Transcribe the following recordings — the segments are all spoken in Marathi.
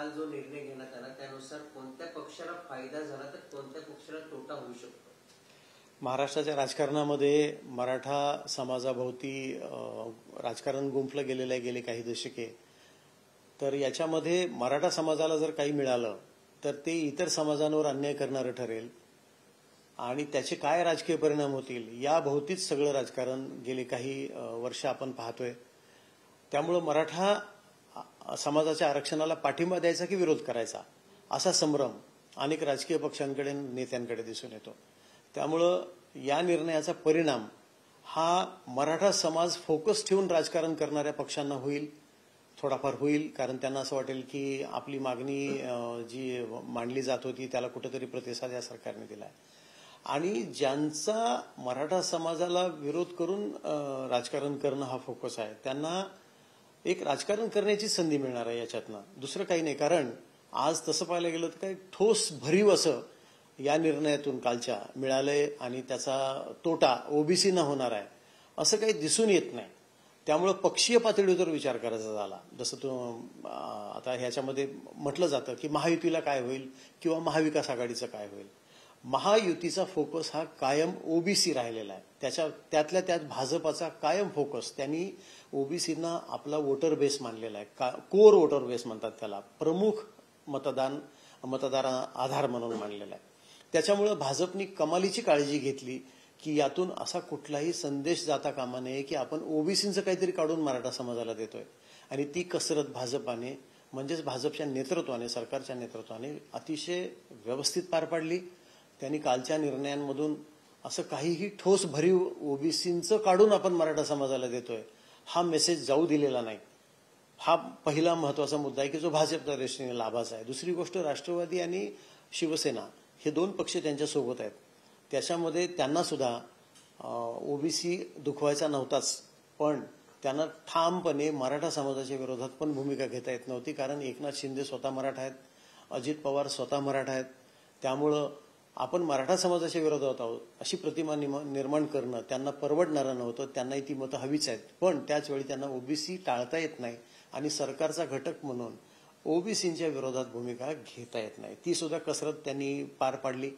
काल जो निर्णय घेण्यात आला त्यानुसार कोणत्या पक्षाला फायदा झाला तर कोणत्या पक्षाला तोटा होऊ शकतो? महाराष्ट्राच्या राजकारणामध्ये मराठा समाजाभोवती राजकारण गुंफलं गेलेलं आहे गेले काही दशके. तर याच्यामध्ये मराठा समाजाला जर काही मिळालं तर ते इतर समाजांवर अन्याय करणारं ठरेल आणि त्याचे काय राजकीय परिणाम होतील या भोवतीच सगळं राजकारण गेले काही वर्ष आपण पाहतोय. त्यामुळं मराठा समाजाच्या आरक्षणाला पाठिंबा द्यायचा की विरोध करायचा असा संभ्रम अनेक राजकीय पक्षांकडे नेत्यांकडे दिसून येतो. त्यामुळं या निर्णयाचा परिणाम हा मराठा समाज फोकस ठेवून राजकारण करणाऱ्या पक्षांना होईल, थोडाफार होईल. कारण त्यांना असं वाटेल की आपली मागणी जी मांडली जात होती त्याला कुठेतरी प्रतिसाद या सरकारने दिलाय आणि ज्यांचा मराठा समाजाला विरोध करून राजकारण करणं हा फोकस आहे त्यांना एक राजकारण करण्याची संधी मिळणार आहे याच्यातनं, दुसरं काही नाही. कारण आज तसं पाहायला गेलं तर काही ठोस भरीव असं या निर्णयातून कालच्या मिळालंय आणि त्याचा तोटा ओबीसीना होणार आहे असं काही दिसून येत नाही. त्यामुळे पक्षीय पातळीवर विचार करायचा झाला. जसं तो आता ह्याच्यामध्ये म्हटलं जातं की महायुतीला काय होईल किंवा महाविकास आघाडीचं काय होईल. महायुतीचा फोकस हा कायम ओबीसी राहिलेला आहे. त्यातल्या त्यात भाजपाचा कायम फोकस त्यांनी ओबीसीना आपला वोटर बेस मानलेला आहे. कोर वोटर बेस म्हणतात त्याला, प्रमुख मतदार आधार म्हणून मानलेला आहे. त्याच्यामुळे भाजपनी कमालीची काळजी घेतली की यातून असा कुठलाही संदेश जाता कामा नये की आपण ओबीसींचं काहीतरी काढून मराठा समाजाला देतोय. आणि ती कसरत भाजपाने म्हणजेच भाजपच्या नेतृत्वाने, सरकारच्या नेतृत्वाने अतिशय व्यवस्थित पार पाडली. त्यांनी कालच्या निर्णयांमधून असं काहीही ठोस भरीव ओबीसींचं काढून आपण मराठा समाजाला देतोय हा मेसेज जाऊ दिलेला नाही. हा पहिला महत्वाचा मुद्दा आहे की जो भाजपच्या दृष्टीने लाभाचा आहे. दुसरी गोष्ट, राष्ट्रवादी आणि शिवसेना हे दोन पक्ष त्यांच्यासोबत आहेत. त्याच्यामध्ये त्यांना सुद्धा ओबीसी दुखवायचा नव्हताच, पण त्यांना ठामपणे मराठा समाजाच्या विरोधात पण भूमिका घेता येत नव्हती. कारण एकनाथ शिंदे स्वतः मराठा आहेत, अजित पवार स्वतः मराठा आहेत. त्यामुळं आपण मराठा समाजाच्या विरोधात आहोत अशी प्रतिमा निर्माण करणं त्यांना परवडणारं नव्हतं. त्यांनाही ती मतं हवीच आहेत, पण त्याचवेळी त्यांना ओबीसी टाळता येत नाही आणि सरकारचा घटक म्हणून ओबीसींच्या विरोधात भूमिका घेता येत नाही. ती सुद्धा कसरत त्यांनी पार पाडली.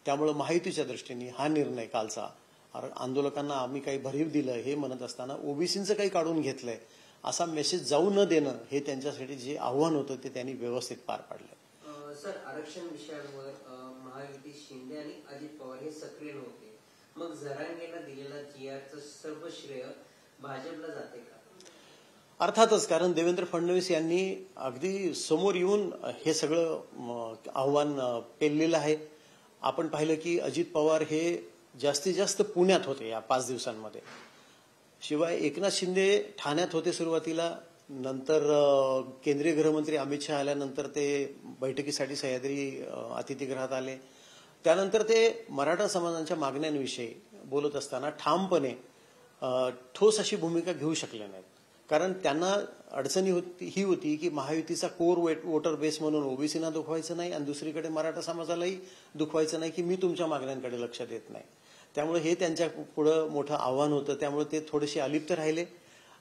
त्यामुळे महायुतीच्या दृष्टीने हा निर्णय कालचा, आंदोलकांना आम्ही काही भरीव दिलं हे म्हणत असताना ओबीसींचं काही काढून घेतलंय असा मेसेज जाऊ न देणं हे त्यांच्यासाठी जे आव्हान होतं ते त्यांनी व्यवस्थित पार पाडलं. सर, आरक्षण विषयावर महायुती शिंदे आणि अजित पवार हे सक्रिय नव्हते, मग जरांगेला दिलेला जीआरचं सर्व श्रेय भाजपला जाते का? अर्थातच, कारण देवेंद्र फडणवीस यांनी अगदी समोर येऊन हे सगळं आव्हान पेललेलं आहे. आपण पाहिलं की अजित पवार हे जास्तीत जास्त पुण्यात होते या 5 दिवसांमध्ये. शिवाय एकनाथ शिंदे ठाण्यात होते सुरुवातीला, नंतर केंद्रीय गृहमंत्री अमित शहा आल्यानंतर ते बैठकीसाठी सह्याद्री अतिथीगृहात आले. त्यानंतर ते मराठा समाजाच्या मागण्यांविषयी बोलत असताना ठामपणे ठोस अशी भूमिका घेऊ शकले नाहीत. कारण त्यांना अडचणी ही होती की महायुतीचा कोर वोटर बेस म्हणून ओबीसीना दुखवायचं नाही आणि दुसरीकडे मराठा समाजालाही दुखवायचं नाही की मी तुमच्या मागण्यांकडे लक्ष देत नाही. त्यामुळे हे त्यांच्या पुढं मोठं आव्हान होतं. त्यामुळे ते थोडेसे अलिप्त राहिले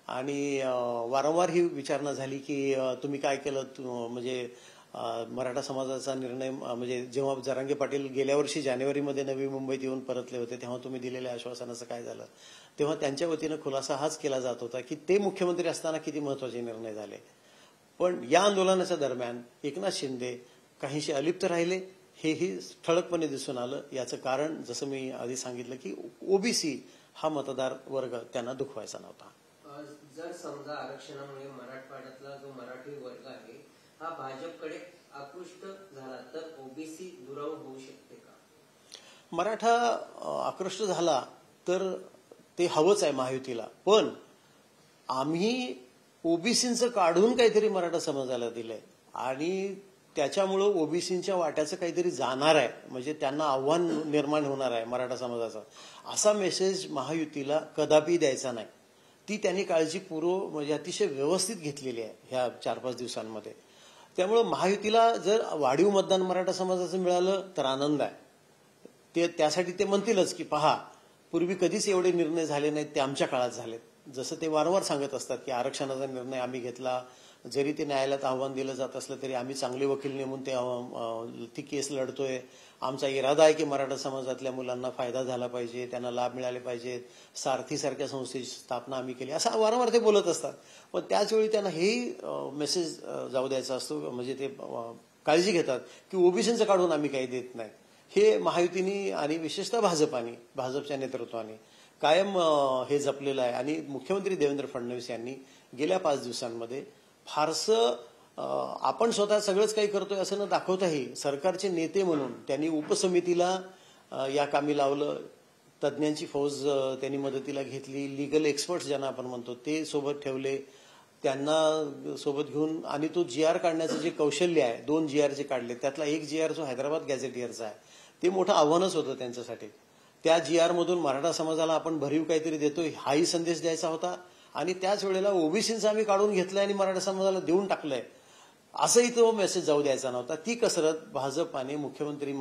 आणि वारंवार ही विचारणा झाली की तुम्ही काय केलं, म्हणजे मराठा समाजाचा निर्णय, म्हणजे जेव्हा जरांगे पाटील गेल्या वर्षी जानेवारीमध्ये नवी मुंबईत येऊन परतले होते तेव्हा तुम्ही दिलेल्या आश्वासनाचं काय झालं, तेव्हा त्यांच्या वतीनं खुलासा हाच केला जात होता की ते मुख्यमंत्री असताना किती महत्वाचे निर्णय झाले. पण या आंदोलनाच्या दरम्यान एकनाथ शिंदे काहीशी अलिप्त राहिले हेही ठळकपणे दिसून आलं. याचं कारण जसं मी आधी सांगितलं की ओबीसी हा मतदार वर्ग त्यांना दुखवायचा नव्हता. जर समजा आरक्षणामुळे मराठवाड्यातला जो मराठी वर्ग आहे हा भाजपकडे आकृष्ट झाला तर ओबीसी दुराव होऊ शकते का? मराठा आकृष्ट झाला तर ते हवंच आहे महायुतीला, पण आम्ही ओबीसींचं काढून काहीतरी मराठा समाजाला दिलंय आणि त्याच्यामुळं ओबीसींच्या वाट्याचं काहीतरी जाणार आहे, म्हणजे त्यांना आव्हान निर्माण होणार आहे मराठा समाजाचा, असा मेसेज महायुतीला कदापि द्यायचा नाही. ती त्यांनी काळजीपूर्वक म्हणजे अतिशय व्यवस्थित घेतलेली आहे ह्या 4-5 दिवसांमध्ये. त्यामुळे महायुतीला जर वाढीव मतदान मराठा समाजाचं मिळालं तर आनंद आहे. त्यासाठी ते म्हणतीलच की पहा, पूर्वी कधीच एवढे निर्णय झाले नाहीत, ते आमच्या काळात झालेत. जसं ते वारंवार सांगत असतात की आरक्षणाचा निर्णय आम्ही घेतला जरी ते न्यायालयात आव्हान दिलं जात असलं तरी आम्ही चांगले वकील नेमून ती केस लढतोय. आमचा इरादा आहे की मराठा समाजातल्या मुलांना फायदा झाला पाहिजे, त्यांना लाभ मिळाले पाहिजेत. सारथीसारख्या संस्थेची स्थापना आम्ही केली, असं वारंवार ते बोलत असतात. पण त्याचवेळी त्यांना हेही मेसेज जाऊ द्यायचा असतो, म्हणजे ते काळजी घेतात की ओबीसींचं काढून आम्ही काही देत नाही. हे महायुतीने आणि विशेषतः भाजपच्या नेतृत्वाने कायम हे जपलेलं आहे. आणि मुख्यमंत्री देवेंद्र फडणवीस यांनी गेल्या 5 दिवसांमध्ये फारसं आपण स्वतः सगळंच काही करतोय असं न दाखवताही सरकारचे नेते म्हणून त्यांनी उपसमितीला या कामी लावलं. तज्ज्ञांची फौज त्यांनी मदतीला घेतली. लीगल एक्सपर्ट्स ज्यांना आपण म्हणतो ते सोबत ठेवले, त्यांना सोबत घेऊन. आणि तो GR काढण्याचं जे कौशल्य आहे, 2 GR जे काढले त्यातला एक GR जो हैदराबाद गॅझेटियरचा आहे, ते मोठं आव्हानच होतं त्यांच्यासाठी. त्या GR मधून मराठा समाजाला आपण भरीव काहीतरी देतोय हाही संदेश द्यायचा होता. आणि त्याच वेळेला ओबीसींचं आम्ही काढून घेतलंय आणि मराठा समाजाला देऊन टाकलंय असंही तो मेसेज जाऊ द्यायचा नव्हता. ती कसरत भाजपाने मुख्यमंत्री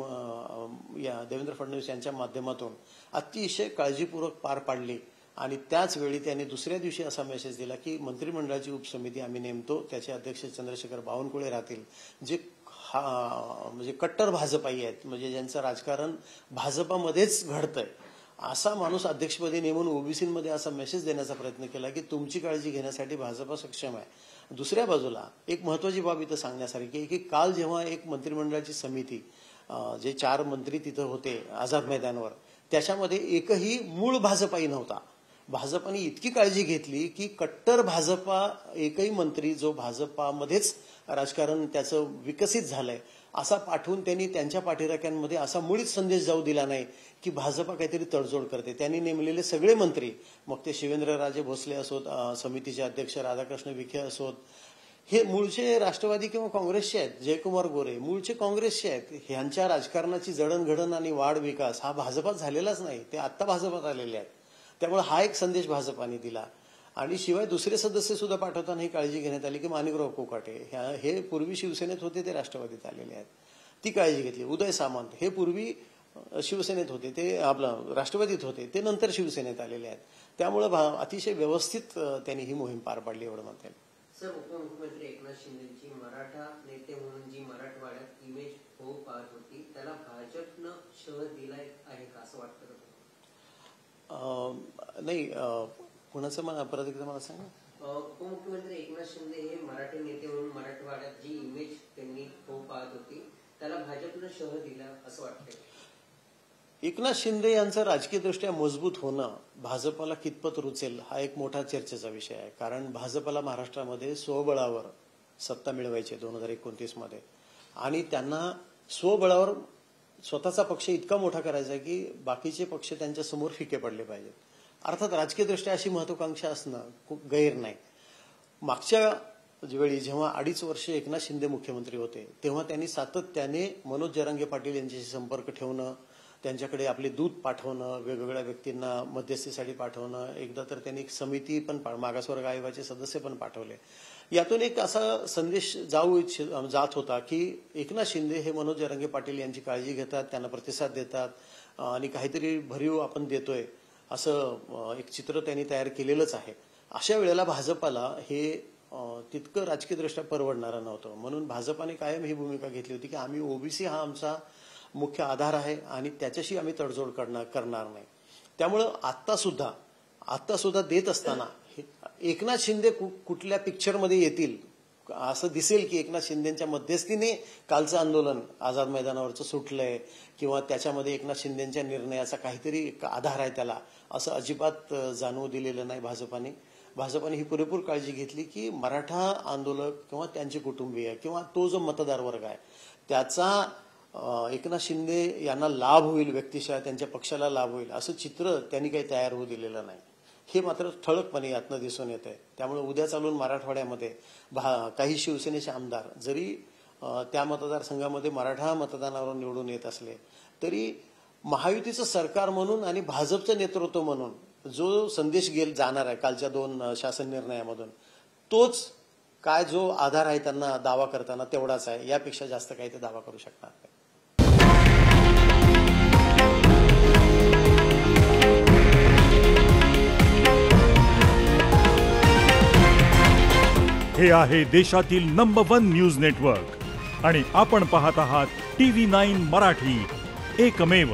या देवेंद्र फडणवीस यांच्या माध्यमातून अतिशय काळजीपूर्वक पार पाडली. आणि त्याच वेळी त्यांनी दुसऱ्या दिवशी असा मेसेज दिला की मंत्रिमंडळाची उपसमिती आम्ही नेमतो, त्याचे अध्यक्ष चंद्रशेखर बावनकुळे राहतील, जे म्हणजे कट्टर भाजपाई आहेत, म्हणजे ज्यांचं राजकारण भाजपामध्येच घडतंय. असा माणूस अध्यक्षपदी नेमून ओबीसीमध्ये असा मेसेज देण्याचा प्रयत्न केला की तुमची काळजी घेण्यासाठी भाजपा सक्षम आहे. दुसऱ्या बाजूला एक महत्वाची बाब इथं सांगण्यासारखी आहे की काल जेव्हा एक मंत्रिमंडळाची समिती, जे 4 मंत्री तिथं होते आझाद मैदानावर, त्याच्यामध्ये एकही मूळ भाजपाई नव्हता. भाजपाने इतकी काळजी घेतली की कट्टर भाजपा एकही मंत्री जो भाजपामध्येच राजकारण त्याचं विकसित झालंय असा पाठवून त्यांनी त्यांच्या पाठीराख्यांमध्ये असा मुळीच संदेश जाऊ दिला नाही की भाजपा काहीतरी तडजोड करते. त्यांनी नेमलेले सगळे मंत्री, मग ते शिवेंद्रराजे भोसले असोत, समितीचे अध्यक्ष राधाकृष्ण विखे असोत, हे मूळचे राष्ट्रवादी किंवा काँग्रेसचे आहेत. जयकुमार गोरे मूळचे काँग्रेसचे आहेत. ह्यांच्या राजकारणाची जडणघडण आणि वाढ विकास हा भाजपात झालेलाच नाही, ते आत्ता भाजपात आलेले आहेत. त्यामुळे हा एक संदेश भाजपाने दिला. आणि शिवाय दुसरे सदस्य सुद्धा पाठवताना ही काळजी घेण्यात आली की माणिकराव कोकाटे हे पूर्वी शिवसेनेत होते, ते राष्ट्रवादीत आलेले आहेत, ती काळजी घेतली. उदय सामंत हे पूर्वी शिवसेनेत होते, ते आपलं राष्ट्रवादीत होते, ते नंतर शिवसेनेत आलेले आहेत. त्यामुळे अतिशय व्यवस्थित त्यांनी ही मोहीम पार पाडली एवढं म्हणता येईल. सर, उपमुख्यमंत्री एकनाथ शिंदेची मराठा नेते म्हणून जी मराठवाड्यात इमेज होऊ पाहत होती त्याला भाजपनं शह दिलाय आहे का असं वाटतं? नाही, कुणाचं परत एकदा मला सांगा. उपमुख्यमंत्री एकनाथ शिंदे हे मराठी नेते म्हणून मराठवाड्यात जी इमेज त्यांनी होऊ पाहत होती त्याला भाजपनं शह दिला असं वाटतंय? एकनाथ शिंदे यांचं राजकीयदृष्ट्या मजबूत होणं भाजपाला कितपत रुचेल हा एक मोठा चर्चेचा विषय आहे. कारण भाजपाला महाराष्ट्रामध्ये स्वबळावर सत्ता मिळवायची 2029 मध्ये, आणि त्यांना स्वबळावर स्वतःचा पक्ष इतका मोठा करायचा आहे की बाकीचे पक्ष त्यांच्या समोर फिके पडले पाहिजेत. अर्थात राजकीयदृष्ट्या अशी महत्वाकांक्षा असणं खूप गैर नाही. मागच्या वेळी जेव्हा 2.5 वर्ष एकनाथ शिंदे मुख्यमंत्री होते तेव्हा त्यांनी सातत्याने मनोज जरांगे पाटील यांच्याशी संपर्क ठेवणं, त्यांच्याकडे आपले दूत पाठवणं, वेगवेगळ्या व्यक्तींना मध्यस्थीसाठी पाठवणं, एकदा तर त्यांनी एक समिती पण मागासवर्ग आयोगाचे सदस्य पण पाठवले. यातून एक असा संदेश जात होता की एकनाथ शिंदे हे मनोज जरांगे पाटील यांची काळजी घेतात, त्यांना प्रतिसाद देतात आणि काहीतरी भरीव आपण देतोय असं एक चित्र त्यांनी तयार केलेलंच आहे. अशा वेळेला भाजपाला हे तितकं राजकीयदृष्ट्या परवडणारं नव्हतं. म्हणून भाजपाने कायम ही भूमिका घेतली होती की आम्ही ओबीसी हा आमचा मुख्य आधार आहे आणि त्याच्याशी आम्ही तडजोड करणार नाही. त्यामुळं आता सुद्धा देत असताना एकनाथ शिंदे कुठल्या पिक्चरमध्ये येतील असं दिसेल की एकनाथ शिंदेच्या मध्यस्थीने कालचं आंदोलन आझाद मैदानावरचं सुटलंय किंवा त्याच्यामध्ये एकनाथ शिंदेच्या निर्णयाचा काहीतरी आधार आहे त्याला, असं अजिबात जाणवू दिलेलं नाही भाजपाने. भाजपाने ही पुरेपूर काळजी घेतली की मराठा आंदोलक किंवा त्यांचे कुटुंबीय किंवा तो जो मतदार वर्ग आहे त्याचा एकनाथ शिंदे यांना लाभ होईल, व्यक्तिशः त्यांच्या पक्षाला लाभ होईल असं चित्र त्यांनी काही तयार होऊ दिलेलं नाही. हे मात्र ठळकपणे यातनं दिसून येत आहे. त्यामुळे उद्या चालून मराठवाड्यामध्ये काही शिवसेनेचे आमदार जरी त्या मतदारसंघामध्ये मराठा मतदानावर निवडून येत असले तरी महायुतीचं सरकार म्हणून आणि भाजपचं नेतृत्व म्हणून जो संदेश जाणार आहे कालच्या 2 शासन निर्णयामधून, तोच काय जो आधार आहे त्यांना दावा करताना तेवढाच आहे, यापेक्षा जास्त काही ते दावा करू शकणार नाही. हे आहे देशातील नंबर 1 न्यूज नेटवर्क आणि आपण पाहत आहात TV9 मराठी, एकमेव.